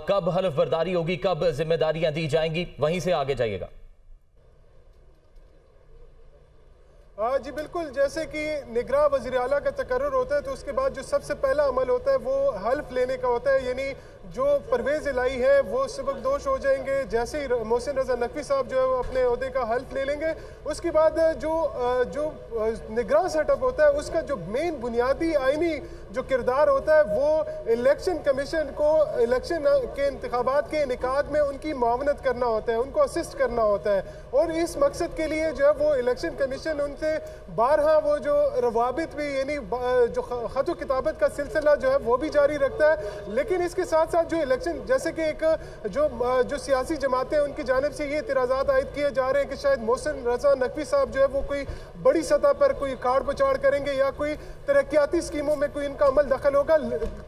کب حلف برداری ہوگی، کب ذمہ داریاں دی جائیں گی؟ وہیں سے آگے جائیے گا۔ جی بالکل، جیسے کہ نگراں وزیر اعلیٰ کا تقرر ہوتا ہے تو اس کے بعد جو سب سے پہلا عمل ہوتا ہے وہ حلف لینے کا ہوتا ہے، یعنی جو پرویز الہی ہے وہ سبکدوش ہو جائیں گے جیسے ہی محسن رضا نقوی صاحب جو ہے وہ اپنے عہدے کا حلف لے لیں گے۔ اس کے بعد جو نگراں سیٹ اپ ہوتا ہے اس کا جو مین بنیادی آئینی جو کردار ہوتا ہے وہ الیکشن کمیشن کو الیکشن کے انتخابات کے انعقاد میں ان کی معاونت کرنا ہوتا ہے، ان کو اسسٹ کرنا ہوتا ہے، اور اس مقصد کے لیے جو ہے وہ الیکشن کمیشن ان سے بارہا وہ جو روابط بھی یعنی جو خط و کتابت کا سلسلہ جو ہے وہ بھی جاری رکھتا ہے۔ لیکن اس کے ساتھ ساتھ جو الیکشن جیسے کہ ایک جو سیاسی جماعتیں ان کی جانب سے یہ اعتراضات عائد کیے جا رہے ہیں کہ شاید محسن رضا نقوی صاحب جو ہے وہ کوئی بڑی سطح پر کوئی کاڑ پچاڑ کریں گے یا کوئی ترقیاتی اسکیموں میں کوئی ان کا عمل دخل ہوگا،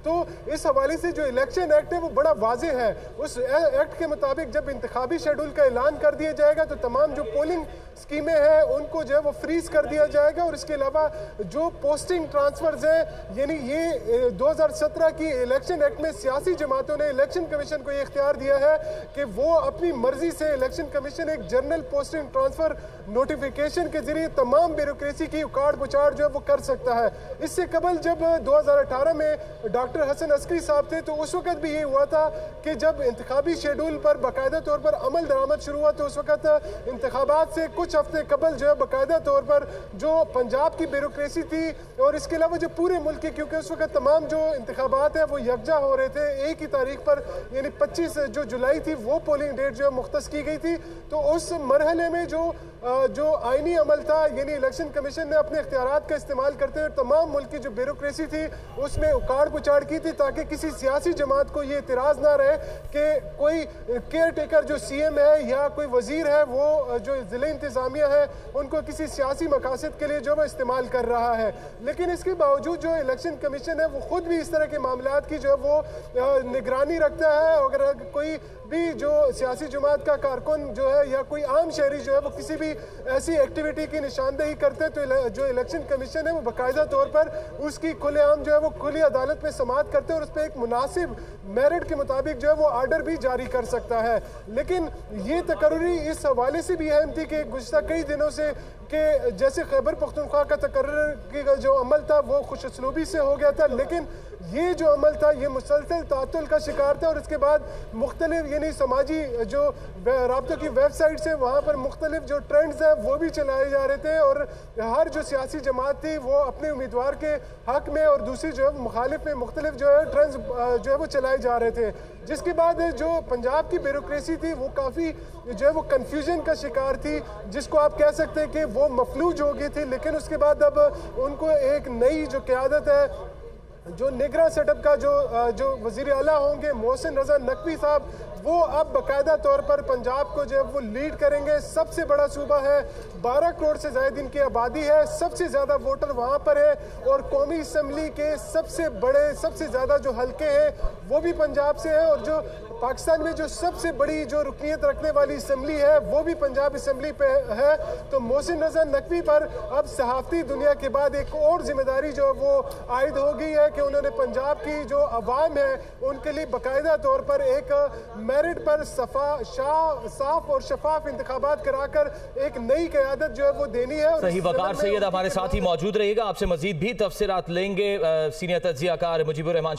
تو اس حوالے سے جو الیکشن ایکٹ ہے وہ بڑا واضح ہے۔ اس ایکٹ کے مطابق جب انتخابی شیڈول کا اعلان کر دیا جائے گا تو تمام جو پولنگ اسکیمیں ہیں ان کو جو ہے وہ فریز کر دیا جائے گا، اور اس کے علاوہ جو پوسٹنگ ٹرانسفرز ہیں یعنی یہ 2017 کی الیکشن ایکٹ میں سیاسی جماعتوں نے الیکشن کمیشن کو یہ اختیار دیا ہے کہ وہ اپنی مرضی سے الیکشن کمیشن ایک جنرل پوسٹنگ ٹرانسفر نوٹیفیکیشن کے ذریعے تمام بیوروکریسی کی اکاڑ پچاڑ جو ہے وہ کر سکتا ہے۔ اس سے قبل جب 2018 میں ڈاکٹر حسن عسکری صاحب تھے تو اس وقت بھی یہ ہوا تھا کہ جب انتخابی شیڈول پر باقاعدہ طور پر عمل درآمد شروع ہوا تو اس وقت انتخابات سے کچھ ہفتے قبل جو ہے باقاعدہ طور پر جو پنجاب کی بیوروکریسی تھی اور اس کے علاوہ جو پورے ملک کی، کیونکہ اس وقت تمام جو انتخابات ہیں وہ یکجا ہو رہے تھے، ایک ہی تاریخ پر یعنی 25 جو جولائی تھی وہ پولنگ ڈیٹ جو ہے مختص کی گئی تھی، تو اس مرحلے میں جو آئینی عمل تھا یعنی الیکشن کمیشن نے اپنے اختیارات کا استعمال کرتے ہوئے تمام ملک کی جو بیوروکریسی تھی اس میں اکاڑ پچاڑ کی تھی تاکہ کسی سیاسی جماعت کو یہ اعتراض نہ رہے کہ کوئی کیئر ٹیکر جو سی ایم ہے یا کوئی وزیر ہے وہ جو ضلع انتظامیہ ہے ان کو کسی سیاسی مقاصد کے لیے جو وہ استعمال کر رہا ہے۔ لیکن اس کے باوجود جو الیکشن کمیشن ہے وہ خود بھی اس طرح کے معاملات کی جو ہے وہ نگرانی رکھتا ہے۔ اگر کوئی بھی جو سیاسی جماعت کا کارکن جو ہے یا کوئی عام شہری جو ہے وہ کسی بھی ایسی ایکٹیویٹی کی نشاندہی کرتے ہیں تو جو الیکشن کمیشن ہے وہ باقاعدہ طور پر اس کی کھلے عام جو ہے وہ کھلی عدالت میں سماعت کرتے ہیں اور اس پہ ایک مناسب میرٹ کے مطابق جو ہے وہ آرڈر بھی جاری کر سکتا ہے۔ لیکن یہ تقرری اس حوالے سے بھی اہم تھی کہ گزشتہ کئی دنوں سے کہ جیسے خیبر پختونخوا کا تقرر کا جو عمل تھا وہ خوش اسلوبی سے ہو گیا تھا، لیکن یہ جو عمل تھا یہ مسلسل تعطل کا شکار تھا، اور اس کے بعد مختلف یعنی سماجی جو رابطوں کی ویب سائٹس ہیں وہاں پر مختلف جو ٹرینڈز ہیں وہ بھی چلائے جا رہے تھے، اور ہر جو سیاسی جماعت تھی وہ اپنے امیدوار کے حق میں اور دوسری جو ہے مخالف میں مختلف جو ہے ٹرینڈز جو ہے وہ چلائے جا رہے تھے، جس کے بعد جو پنجاب کی بیوروکریسی تھی وہ کافی جو ہے وہ کنفیوژن کا شکار تھی، جس کو آپ کہہ سکتے ہیں کہ وہ مفلوج ہو گئی تھی۔ لیکن اس کے بعد اب ان کو ایک نئی جو قیادت ہے جو نگراں سیٹ اپ کا جو وزیر اعلیٰ ہوں گے محسن رضا نقوی صاحب، وہ اب باقاعدہ طور پر پنجاب کو جو ہے وہ لیڈ کریں گے۔ سب سے بڑا صوبہ ہے، 12 کروڑ سے زائد ان کی آبادی ہے، سب سے زیادہ ووٹر وہاں پر ہے، اور قومی اسمبلی کے سب سے زیادہ جو حلقے ہیں وہ بھی پنجاب سے ہیں، اور جو پاکستان میں جو سب سے بڑی جو رکنیت رکھنے والی اسمبلی ہے وہ بھی پنجاب اسمبلی پہ ہے۔ تو محسن رضا نقوی پر اب صحافتی دنیا کے بعد ایک اور ذمہ داری جو وہ عائد ہو گئی ہے کہ انہوں نے پنجاب کی جو عوام ہے ان کے لیے باقاعدہ طور پر ایک میرٹ پر صاف اور شفاف انتخابات کرا کر ایک نئی قیادت جو ہے وہ دینی ہے۔ صحیح، وقار سید ہمارے ساتھ ہی موجود رہیے گا، آپ سے مزید بھی تفصیلات لیں گے۔ سینئر تجزیہ کار مجیب الرحمان